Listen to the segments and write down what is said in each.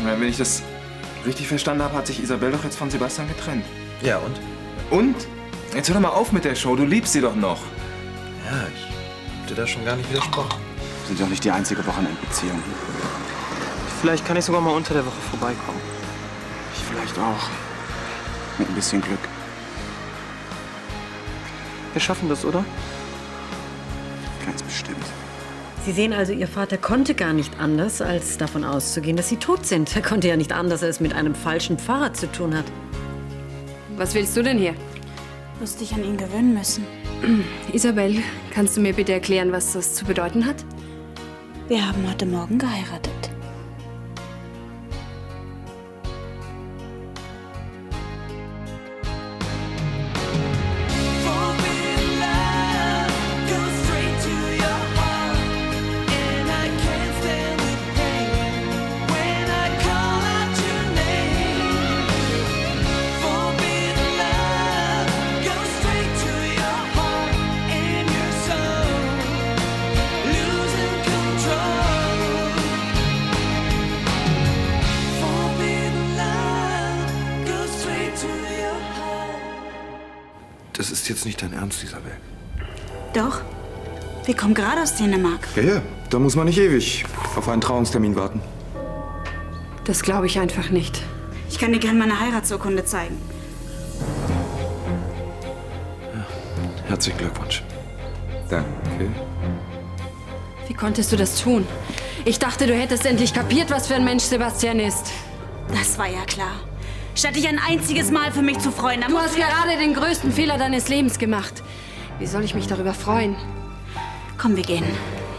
meine, wenn ich das richtig verstanden habe, hat sich Isabel doch jetzt von Sebastian getrennt. Ja, und? Und? Jetzt hör doch mal auf mit der Show, du liebst sie doch noch. Ja, ich hab dir da schon gar nicht widersprochen. Sind doch nicht die einzige Wochenendbeziehung. Vielleicht kann ich sogar mal unter der Woche vorbeikommen. Ich vielleicht auch. Mit ein bisschen Glück. Wir schaffen das, oder? Ganz bestimmt. Sie sehen also, Ihr Vater konnte gar nicht anders, als davon auszugehen, dass Sie tot sind. Er konnte ja nicht anders, als es mit einem falschen Pfarrer zu tun hat. Was willst du denn hier? Musste ich an ihn gewöhnen müssen. Isabel, kannst du mir bitte erklären, was das zu bedeuten hat? Wir haben heute Morgen geheiratet. Das ist jetzt nicht dein Ernst, Isabel. Doch. Wir kommen gerade aus Dänemark. Ja, da muss man nicht ewig auf einen Trauungstermin warten. Das glaube ich einfach nicht. Ich kann dir gerne meine Heiratsurkunde zeigen. Herzlichen Glückwunsch. Danke. Wie konntest du das tun? Ich dachte, du hättest endlich kapiert, was für ein Mensch Sebastian ist. Das war ja klar. Statt dich ein einziges Mal für mich zu freuen, dann Du hast gerade den größten Fehler deines Lebens gemacht. Wie soll ich mich darüber freuen? Komm, wir gehen.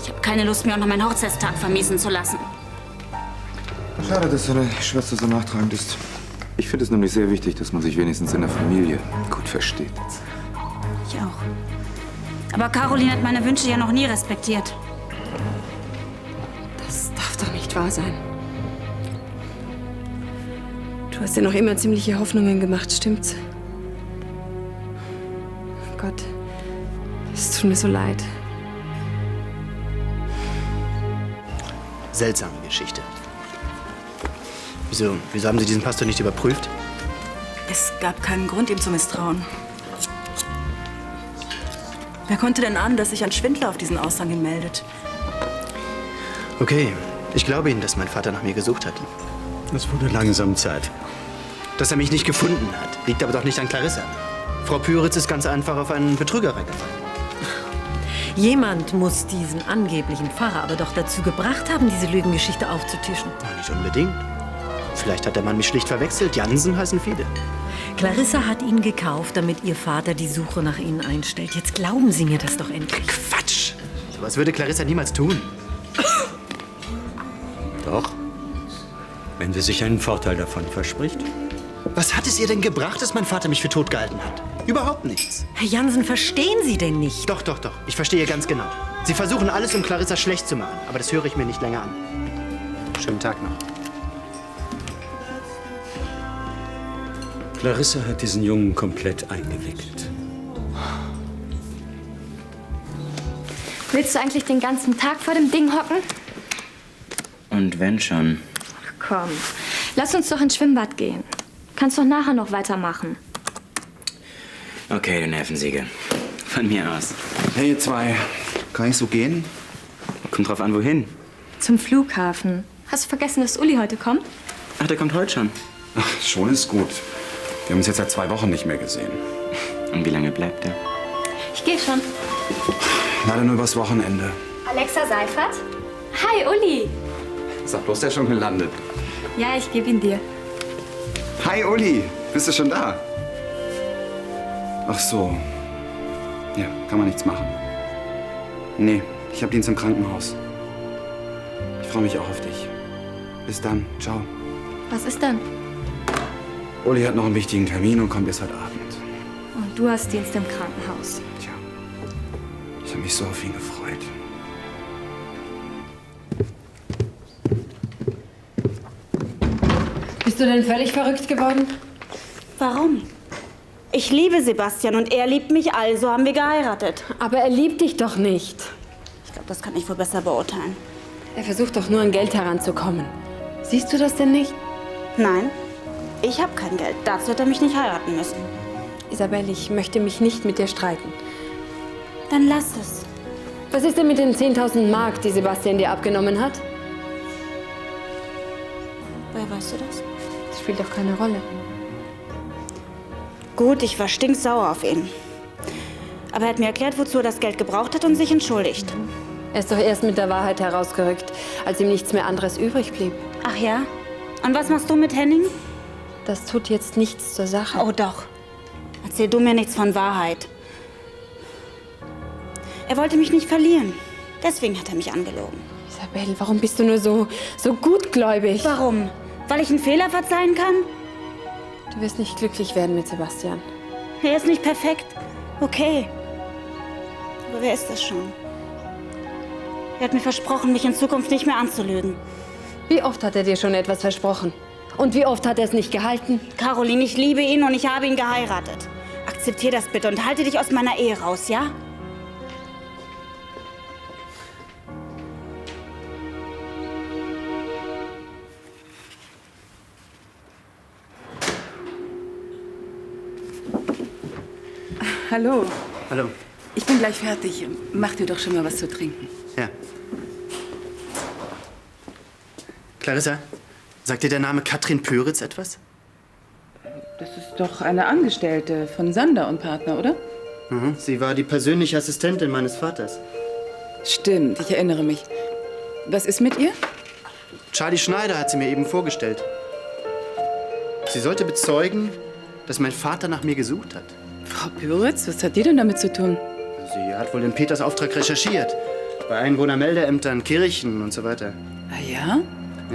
Ich habe keine Lust mehr, auch noch meinen Hochzeitstag vermiesen zu lassen. Schade, dass deine Schwester so nachtragend ist. Ich finde es nämlich sehr wichtig, dass man sich wenigstens in der Familie gut versteht. Ich auch. Aber Caroline hat meine Wünsche ja noch nie respektiert. Das darf doch nicht wahr sein. Du hast dir noch immer ziemliche Hoffnungen gemacht, stimmt's? Gott, es tut mir so leid. Seltsame Geschichte. Wieso haben Sie diesen Pastor nicht überprüft? Es gab keinen Grund, ihm zu misstrauen. Wer konnte denn ahnen, dass sich ein Schwindler auf diesen Aushang hin meldet? Okay, ich glaube Ihnen, dass mein Vater nach mir gesucht hat. Es wurde langsam Zeit. Dass er mich nicht gefunden hat, liegt aber doch nicht an Clarissa. Frau Pyritz ist ganz einfach auf einen Betrüger reingefallen. Jemand muss diesen angeblichen Pfarrer aber doch dazu gebracht haben, diese Lügengeschichte aufzutischen. Nicht unbedingt. Vielleicht hat der Mann mich schlicht verwechselt. Jansen heißen viele. Clarissa hat ihn gekauft, damit ihr Vater die Suche nach ihnen einstellt. Jetzt glauben Sie mir das doch endlich. Quatsch! Sowas würde Clarissa niemals tun. Doch. Wenn sie sich einen Vorteil davon verspricht. Was hat es ihr denn gebracht, dass mein Vater mich für tot gehalten hat? Überhaupt nichts. Herr Jansen, verstehen Sie denn nicht? Doch. Ich verstehe ganz genau. Sie versuchen alles, um Clarissa schlecht zu machen. Aber das höre ich mir nicht länger an. Schönen Tag noch. Clarissa hat diesen Jungen komplett eingewickelt. Willst du eigentlich den ganzen Tag vor dem Ding hocken? Und wenn schon. Komm, lass uns doch ins Schwimmbad gehen. Kannst doch nachher noch weitermachen. Okay, du Nervensäge. Von mir aus. Hey, ihr zwei. Kann ich so gehen? Kommt drauf an, wohin. Zum Flughafen. Hast du vergessen, dass Uli heute kommt? Ach, der kommt heute schon. Ach, schon ist gut. Wir haben uns jetzt seit 2 Wochen nicht mehr gesehen. Und wie lange bleibt er? Ich gehe schon. Leider nur übers Wochenende. Alexa Seifert? Hi, Uli. Sag bloß, der ist schon gelandet. Ja, ich gebe ihn dir. Hi, Uli. Bist du schon da? Ach so. Ja, kann man nichts machen. Nee, ich hab Dienst im Krankenhaus. Ich freue mich auch auf dich. Bis dann. Ciao. Was ist denn? Uli hat noch einen wichtigen Termin und kommt erst heute Abend. Und du hast Dienst im Krankenhaus. Tja, ich habe mich so auf ihn gefreut. Bist du denn völlig verrückt geworden? Warum? Ich liebe Sebastian und er liebt mich, also haben wir geheiratet. Aber er liebt dich doch nicht. Ich glaube, das kann ich wohl besser beurteilen. Er versucht doch nur an Geld heranzukommen. Siehst du das denn nicht? Nein, ich habe kein Geld. Dazu hätte er mich nicht heiraten müssen. Isabel, ich möchte mich nicht mit dir streiten. Dann lass es. Was ist denn mit den 10.000 Mark, die Sebastian dir abgenommen hat? Woher weißt du das? Das spielt doch keine Rolle. Gut, ich war stinksauer auf ihn. Aber er hat mir erklärt, wozu er das Geld gebraucht hat und sich entschuldigt. Er ist doch erst mit der Wahrheit herausgerückt, als ihm nichts mehr anderes übrig blieb. Ach ja? Und was machst du mit Henning? Das tut jetzt nichts zur Sache. Oh doch. Erzähl du mir nichts von Wahrheit. Er wollte mich nicht verlieren. Deswegen hat er mich angelogen. Isabel, warum bist du nur so gutgläubig? Warum? Weil ich einen Fehler verzeihen kann? Du wirst nicht glücklich werden mit Sebastian. Er ist nicht perfekt. Okay. Aber wer ist das schon? Er hat mir versprochen, mich in Zukunft nicht mehr anzulügen. Wie oft hat er dir schon etwas versprochen? Und wie oft hat er es nicht gehalten? Caroline, ich liebe ihn und ich habe ihn geheiratet. Akzeptier das bitte und halte dich aus meiner Ehe raus, ja? Hallo. Hallo. Ich bin gleich fertig. Mach dir doch schon mal was zu trinken. Ja. Clarissa, sagt dir der Name Katrin Pöritz etwas? Das ist doch eine Angestellte von Sander und Partner, oder? Mhm. Sie war die persönliche Assistentin meines Vaters. Stimmt, ich erinnere mich. Was ist mit ihr? Charlie Schneider hat sie mir eben vorgestellt. Sie sollte bezeugen, dass mein Vater nach mir gesucht hat. Frau Pöritz, was hat die denn damit zu tun? Sie hat wohl in Peters Auftrag recherchiert. Bei Einwohnermeldeämtern, Kirchen und so weiter. Ah ja?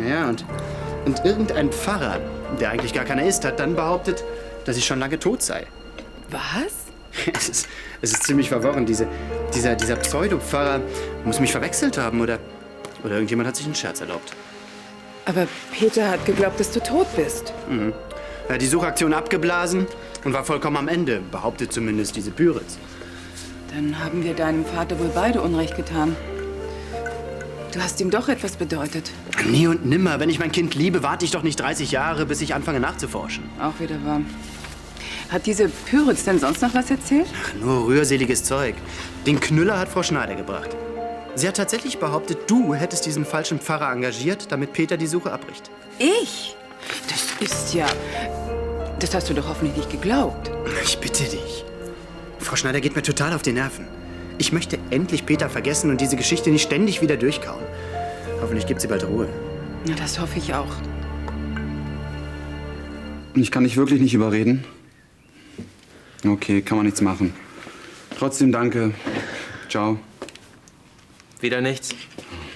Ja, und irgendein Pfarrer, der eigentlich gar keiner ist, hat dann behauptet, dass ich schon lange tot sei. Was? Es ist ziemlich verworren. Dieser Pseudo-Pfarrer muss mich verwechselt haben oder irgendjemand hat sich einen Scherz erlaubt. Aber Peter hat geglaubt, dass du tot bist. Mhm. Er hat die Suchaktion abgeblasen und war vollkommen am Ende, behauptet zumindest diese Püritz. Dann haben wir deinem Vater wohl beide Unrecht getan. Du hast ihm doch etwas bedeutet. Nie und nimmer. Wenn ich mein Kind liebe, warte ich doch nicht 30 Jahre, bis ich anfange nachzuforschen. Auch wieder wahr. Hat diese Püritz denn sonst noch was erzählt? Ach, nur rührseliges Zeug. Den Knüller hat Frau Schneider gebracht. Sie hat tatsächlich behauptet, du hättest diesen falschen Pfarrer engagiert, damit Peter die Suche abbricht. Ich? Das ist ja... Das hast du doch hoffentlich nicht geglaubt. Ich bitte dich. Frau Schneider geht mir total auf die Nerven. Ich möchte endlich Peter vergessen und diese Geschichte nicht ständig wieder durchkauen. Hoffentlich gibt sie bald Ruhe. Ja, das hoffe ich auch. Ich kann dich wirklich nicht überreden. Okay, kann man nichts machen. Trotzdem danke. Ciao. Wieder nichts?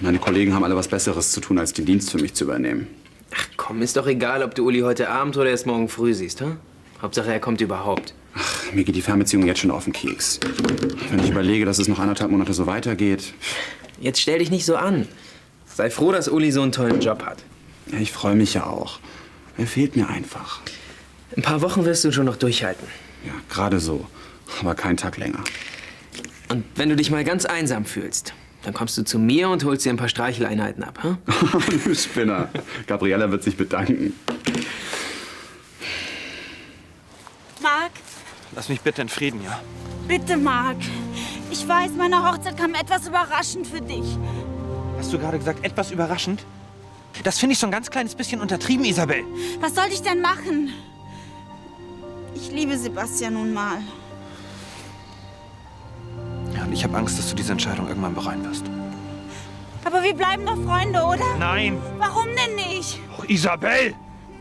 Meine Kollegen haben alle was Besseres zu tun, als den Dienst für mich zu übernehmen. Ach komm, ist doch egal, ob du Uli heute Abend oder erst morgen früh siehst, hm? Hauptsache, er kommt überhaupt. Ach, mir geht die Fernbeziehung jetzt schon auf den Keks. Wenn ich überlege, dass es noch 1,5 Monate so weitergeht. Jetzt stell dich nicht so an. Sei froh, dass Uli so einen tollen Job hat. Ja, ich freue mich ja auch. Er fehlt mir einfach. Ein paar Wochen wirst du schon noch durchhalten. Ja, gerade so. Aber keinen Tag länger. Und wenn du dich mal ganz einsam fühlst, dann kommst du zu mir und holst dir ein paar Streicheleinheiten ab, hm? Du Spinner. Gabriella wird sich bedanken. Marc, Lass mich bitte in Frieden, ja? bitte, Marc. Ich weiß, meine Hochzeit kam etwas überraschend für dich. Hast du gerade gesagt, etwas überraschend? Das finde ich so ein ganz kleines bisschen untertrieben, Isabel. Was soll ich denn machen? Ich liebe Sebastian nun mal. Ja, und ich habe Angst, dass du diese Entscheidung irgendwann bereuen wirst. Aber wir bleiben doch Freunde, oder? Nein! Warum denn nicht? Oh, Isabel!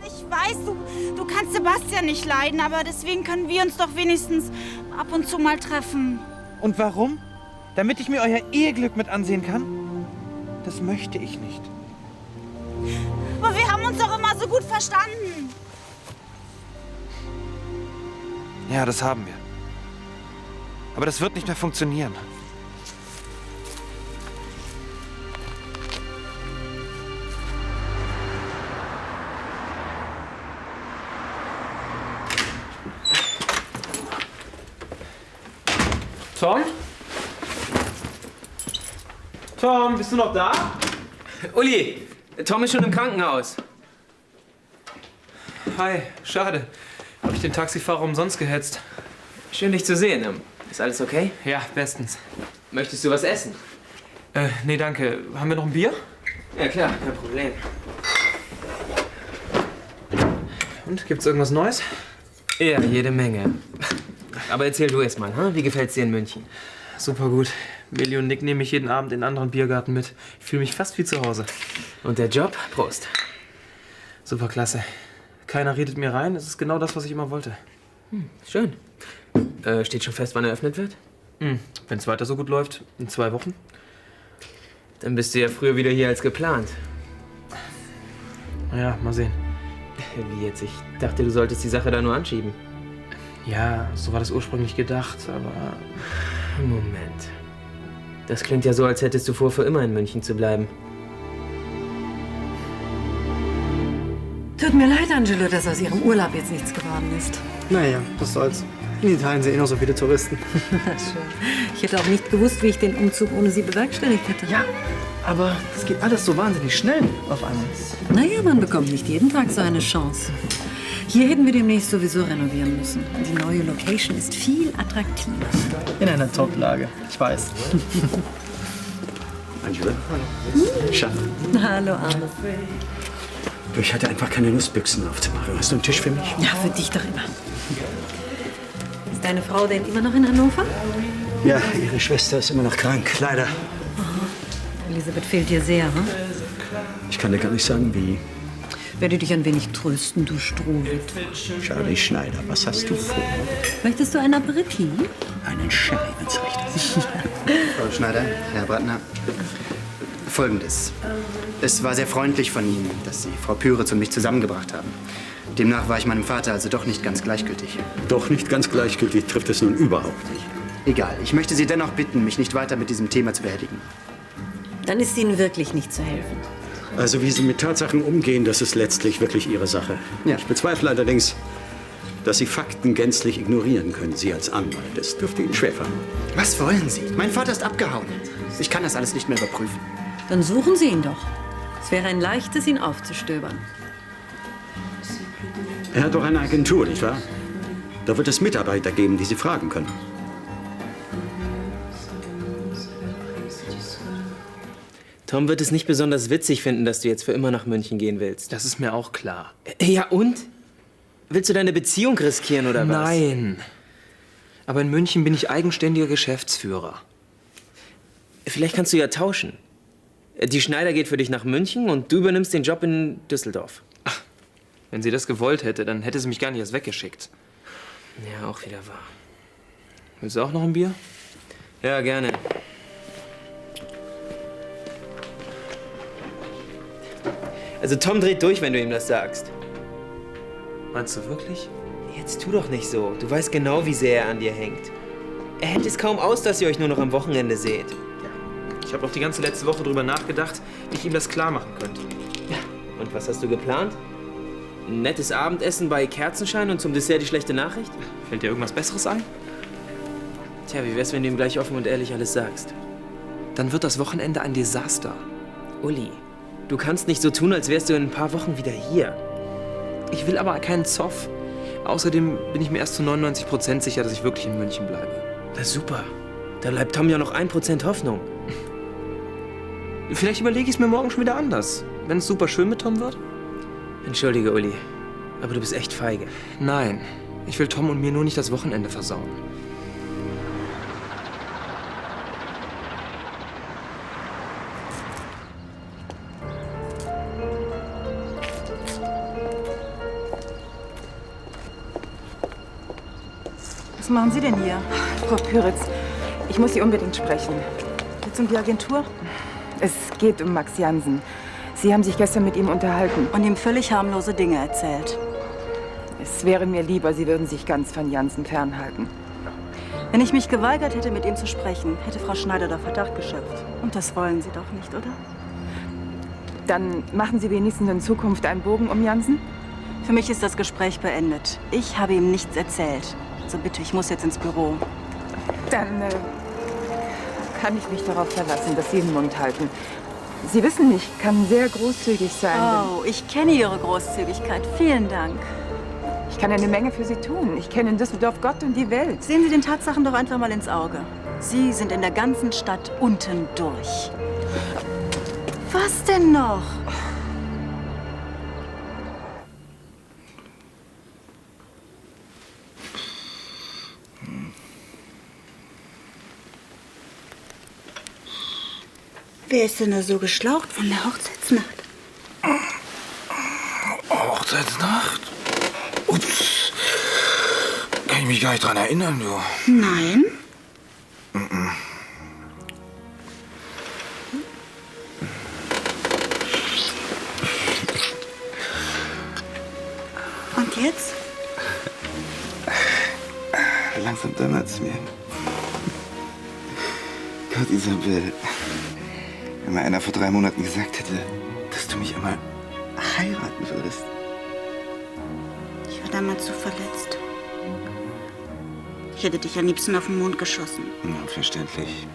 Ich weiß, du kannst Sebastian nicht leiden, aber deswegen können wir uns doch wenigstens ab und zu mal treffen. Und warum? Damit ich mir euer Eheglück mit ansehen kann? Das möchte ich nicht. Aber wir haben uns doch immer so gut verstanden. Ja, das haben wir. Aber das wird nicht mehr funktionieren. Tom? Tom, bist du noch da? Uli, Tom ist schon im Krankenhaus. Hi, schade. Hab ich den Taxifahrer umsonst gehetzt. Schön, dich zu sehen. Ist alles okay? Ja, bestens. Möchtest du was essen? Nee, danke. Haben wir noch ein Bier? Ja, klar, kein Problem. Und, gibt's irgendwas Neues? Ja, jede Menge. Aber erzähl du erst mal, hm? Wie gefällt's dir in München? Super gut. Milli und Nick nehmen mich jeden Abend in einen anderen Biergarten mit. Ich fühle mich fast wie zu Hause. Und der Job? Prost. Super klasse. Keiner redet mir rein. Es ist genau das, was ich immer wollte. Schön. Steht schon fest, wann eröffnet wird? Wenn es weiter so gut läuft, in 2 Wochen. Dann bist du ja früher wieder hier als geplant. Naja, mal sehen. Wie jetzt? Ich dachte, du solltest die Sache da nur anschieben. Ja, so war das ursprünglich gedacht, aber... Moment. Das klingt ja so, als hättest du vor, für immer in München zu bleiben. Tut mir leid, Angelo, dass aus Ihrem Urlaub jetzt nichts geworden ist. Naja, was soll's. In Italien sind eh noch so viele Touristen. Schön. Ich hätte auch nicht gewusst, wie ich den Umzug ohne Sie bewerkstelligt hätte. Ja, aber das geht alles so wahnsinnig schnell auf einmal. Naja, man bekommt nicht jeden Tag so eine Chance. Hier hätten wir demnächst sowieso renovieren müssen. Die neue Location ist viel attraktiver. In einer Top-Lage, ich weiß. Angela? Schatz. Hallo, Arne. Du, ich hatte einfach keine Lust, Büchsen aufzumachen. Hast du einen Tisch für mich? Ja, für dich doch immer. Ist deine Frau denn immer noch in Hannover? Ja, ihre Schwester ist immer noch krank, leider. Elisabeth fehlt dir sehr, hm? Ich kann dir gar nicht sagen, wie. Werde dich ein wenig trösten, du Strohwitwe. Charlie Schneider, was hast du vor? Möchtest du ein Aperitif? Einen Sherry, wenn's recht ist. Frau Schneider, Herr Brandner. Folgendes. Es war sehr freundlich von Ihnen, dass Sie Frau Püritz und mich zusammengebracht haben. Demnach war ich meinem Vater also doch nicht ganz gleichgültig. Doch nicht ganz gleichgültig trifft es nun überhaupt nicht. Egal, ich möchte Sie dennoch bitten, mich nicht weiter mit diesem Thema zu behelligen. Dann ist Ihnen wirklich nicht zu helfen. Also wie Sie mit Tatsachen umgehen, das ist letztlich wirklich Ihre Sache. Ja. Ich bezweifle allerdings, dass Sie Fakten gänzlich ignorieren können, Sie als Anwalt. Das dürfte Ihnen schwerfallen. Was wollen Sie? Mein Vater ist abgehauen. Ich kann das alles nicht mehr überprüfen. Dann suchen Sie ihn doch. Es wäre ein leichtes, ihn aufzustöbern. Er hat doch eine Agentur, nicht wahr? Da wird es Mitarbeiter geben, die Sie fragen können. Tom wird es nicht besonders witzig finden, dass du jetzt für immer nach München gehen willst. Das ist mir auch klar. Ja, und? Willst du deine Beziehung riskieren, oder was? Nein. Aber in München bin ich eigenständiger Geschäftsführer. Vielleicht kannst du ja tauschen. Die Schneider geht für dich nach München und du übernimmst den Job in Düsseldorf. Ach, wenn sie das gewollt hätte, dann hätte sie mich gar nicht erst weggeschickt. Ja, auch wieder wahr. Willst du auch noch ein Bier? Ja, gerne. Also Tom dreht durch, wenn du ihm das sagst. Meinst du wirklich? Jetzt tu doch nicht so. Du weißt genau, wie sehr er an dir hängt. Er hält es kaum aus, dass ihr euch nur noch am Wochenende seht. Ich habe auch die ganze letzte Woche drüber nachgedacht, wie ich ihm das klar machen könnte. Ja. Und was hast du geplant? Ein nettes Abendessen bei Kerzenschein und zum Dessert die schlechte Nachricht? Fällt dir irgendwas Besseres ein? Tja, wie wär's, wenn du ihm gleich offen und ehrlich alles sagst? Dann wird das Wochenende ein Desaster. Uli, du kannst nicht so tun, als wärst du in ein paar Wochen wieder hier. Ich will aber keinen Zoff. Außerdem bin ich mir erst zu 99% sicher, dass ich wirklich in München bleibe. Na super. Da bleibt Tom ja noch 1% Hoffnung. Vielleicht überlege ich es mir morgen schon wieder anders, wenn es super schön mit Tom wird. Entschuldige, Uli, aber du bist echt feige. Nein, ich will Tom und mir nur nicht das Wochenende versauen. Was machen Sie denn hier? Frau Püritz, ich muss Sie unbedingt sprechen. Geht's um die Agentur? Es geht um Max Jansen. Sie haben sich gestern mit ihm unterhalten. Und ihm völlig harmlose Dinge erzählt. Es wäre mir lieber, Sie würden sich ganz von Jansen fernhalten. Wenn ich mich geweigert hätte, mit ihm zu sprechen, hätte Frau Schneider da Verdacht geschöpft. Und das wollen Sie doch nicht, oder? Dann machen Sie wenigstens in Zukunft einen Bogen um Jansen? Für mich ist das Gespräch beendet. Ich habe ihm nichts erzählt. So bitte, ich muss jetzt ins Büro. Dann kann ich mich darauf verlassen, dass Sie den Mund halten. Sie wissen, ich kann sehr großzügig sein. Oh, ich kenne Ihre Großzügigkeit. Vielen Dank. Ich kann eine Menge für Sie tun. Ich kenne in Düsseldorf Gott und die Welt. Sehen Sie den Tatsachen doch einfach mal ins Auge. Sie sind in der ganzen Stadt unten durch. Was denn noch? Wer ist denn da so geschlaucht von der Hochzeitsnacht? Hochzeitsnacht? Ups. Kann ich mich gar nicht dran erinnern, du. Nein. Und jetzt? Langsam dämmert's mir. Gott, Isabel. Wenn mir einer vor 3 Monaten gesagt hätte, dass du mich einmal heiraten würdest. Ich war damals so verletzt. Ich hätte dich am liebsten auf den Mond geschossen. Na, verständlich.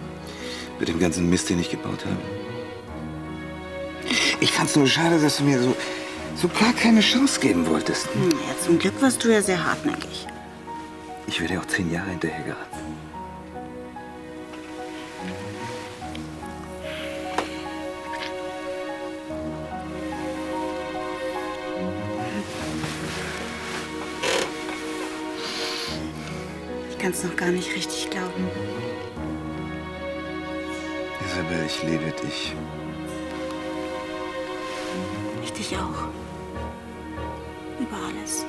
Mit dem ganzen Mist, den ich gebaut habe. Ich fand's nur schade, dass du mir so gar keine Chance geben wolltest. Ja, zum Glück warst du ja sehr hartnäckig. Ich wäre dir auch 10 Jahre hinterher geraten. Ich kann es noch gar nicht richtig glauben. Isabel, ich liebe dich. Ich dich auch. Über alles.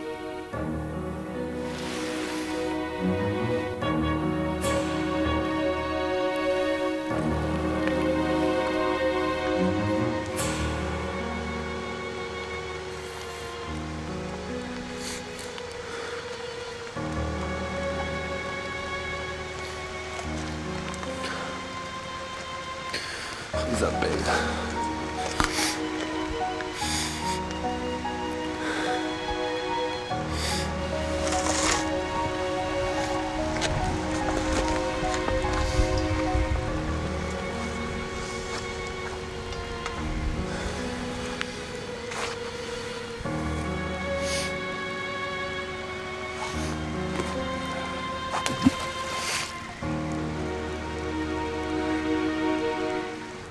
Isabel.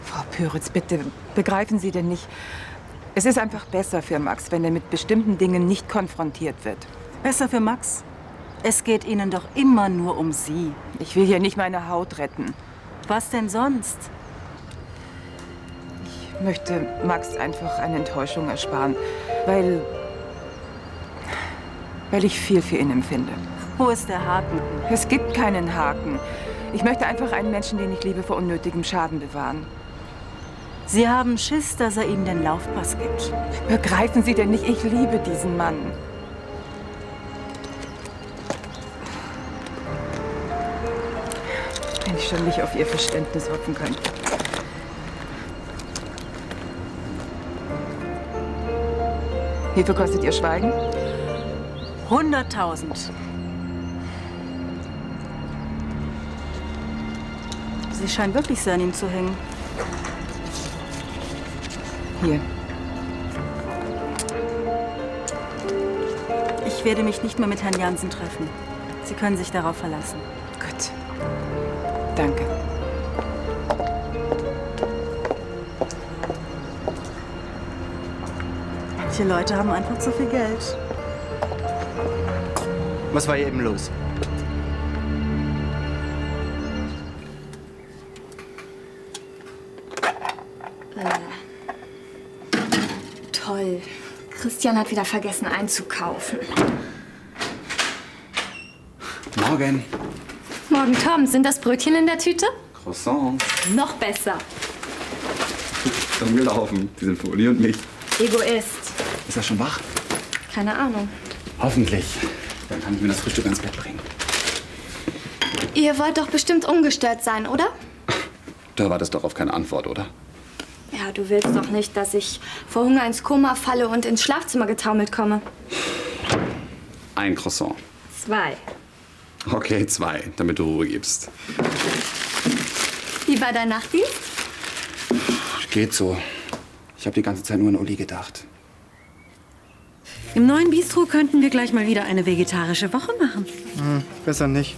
Frau Püritz, bitte, begreifen Sie denn nicht? Es ist einfach besser für Max, wenn er mit bestimmten Dingen nicht konfrontiert wird. Besser für Max? Es geht Ihnen doch immer nur um Sie. Ich will hier nicht meine Haut retten. Was denn sonst? Ich möchte Max einfach eine Enttäuschung ersparen, weil ich viel für ihn empfinde. Wo ist der Haken? Es gibt keinen Haken. Ich möchte einfach einen Menschen, den ich liebe, vor unnötigem Schaden bewahren. Sie haben Schiss, dass er Ihnen den Laufpass gibt. Begreifen Sie denn nicht, ich liebe diesen Mann. Wenn ich schon nicht auf Ihr Verständnis hoffen könnte. Wie viel kostet Ihr Schweigen? 100.000. Sie scheinen wirklich sehr an ihm zu hängen. Hier. Ich werde mich nicht mehr mit Herrn Jansen treffen. Sie können sich darauf verlassen. Gut. Danke. Manche Leute haben einfach zu viel Geld. Was war hier eben los? Toll. Christian hat wieder vergessen einzukaufen. Morgen. Morgen, Tom. Sind das Brötchen in der Tüte? Croissant. Noch besser. Schon gelaufen. Die sind für Uli und mich. Egoist. Ist er schon wach? Keine Ahnung. Hoffentlich. Dann kann ich mir das Frühstück ans Bett bringen. Ihr wollt doch bestimmt ungestört sein, oder? Du erwartest doch auf keine Antwort, oder? Ja, du willst doch nicht, dass ich vor Hunger ins Koma falle und ins Schlafzimmer getaumelt komme. Ein Croissant. 2. Okay, 2, damit du Ruhe gibst. Wie war dein Nachtdienst? Geht so. Ich habe die ganze Zeit nur an Uli gedacht. Im neuen Bistro könnten wir gleich mal wieder eine vegetarische Woche machen. Besser nicht.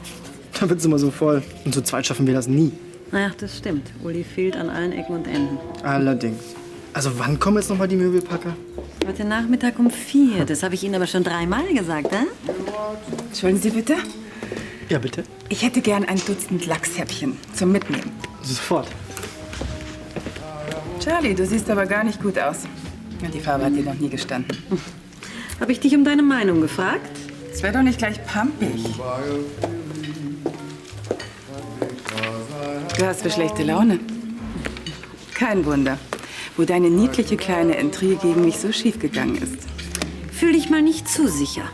Da wird's immer so voll. Und zu zweit schaffen wir das nie. Ach, das stimmt. Uli fehlt an allen Ecken und Enden. Allerdings. Also wann kommen jetzt noch mal die Möbelpacker? Heute Nachmittag um 4. Das habe ich Ihnen aber schon 3-mal gesagt, ne? Entschuldigen Sie bitte? Ja, bitte? Ich hätte gern ein Dutzend Lachshäppchen zum Mitnehmen. Sofort. Charlie, du siehst aber gar nicht gut aus. Ja, die Farbe hat dir noch nie gestanden. Habe ich dich um deine Meinung gefragt? Es wäre doch nicht gleich pampig. Du hast für schlechte Laune. Kein Wunder, wo deine niedliche kleine Intrige gegen mich so schief gegangen ist. Fühl dich mal nicht zu sicher.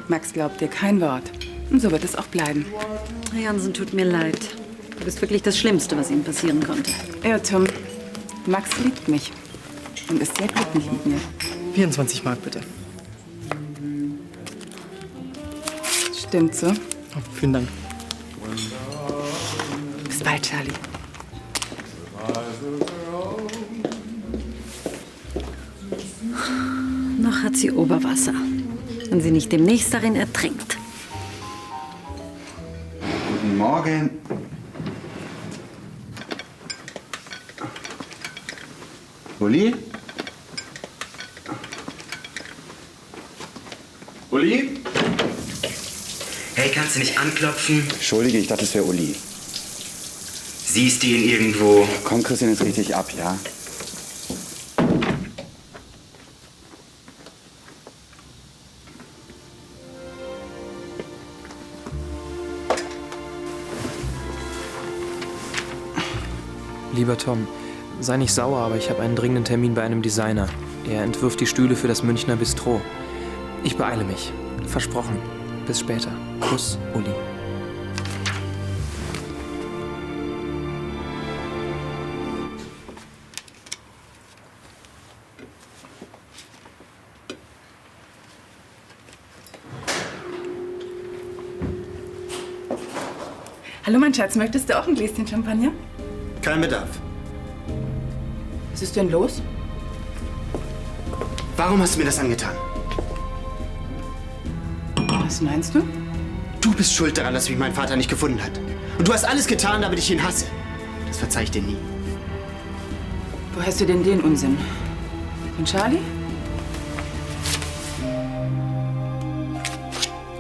Max glaubt dir kein Wort. Und so wird es auch bleiben. Herr Jansen, tut mir leid. Du bist wirklich das Schlimmste, was ihm passieren konnte. Irrtum. Max liebt mich und ist sehr glücklich mit mir. 24 Mark, bitte. Stimmt so. Oh, vielen Dank. Bis bald, Charlie. Noch hat sie Oberwasser. Wenn sie nicht demnächst darin ertrinkt. Guten Morgen. Uli? Uli? Hey, kannst du nicht anklopfen? Entschuldige, ich dachte, es wäre Uli. Siehst du ihn irgendwo? Komm, Christian, jetzt richtig ab, ja? Lieber Tom, sei nicht sauer, aber ich habe einen dringenden Termin bei einem Designer. Er entwirft die Stühle für das Münchner Bistro. Ich beeile mich. Versprochen. Bis später. Kuss, Uli. Hallo, mein Schatz, möchtest du auch ein Gläschen Champagner? Kein Bedarf. Was ist denn los? Warum hast du mir das angetan? Was meinst du? Du bist schuld daran, dass mich mein Vater nicht gefunden hat. Und du hast alles getan, damit ich ihn hasse. Das verzeih ich dir nie. Wo hast du denn den Unsinn? Von Charlie?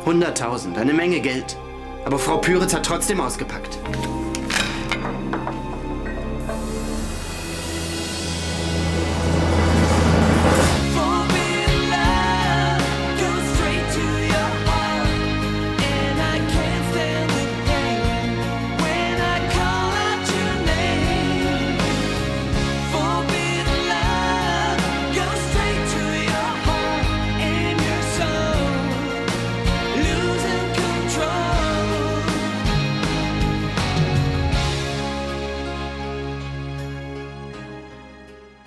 100.000, eine Menge Geld. Aber Frau Püritz hat trotzdem ausgepackt.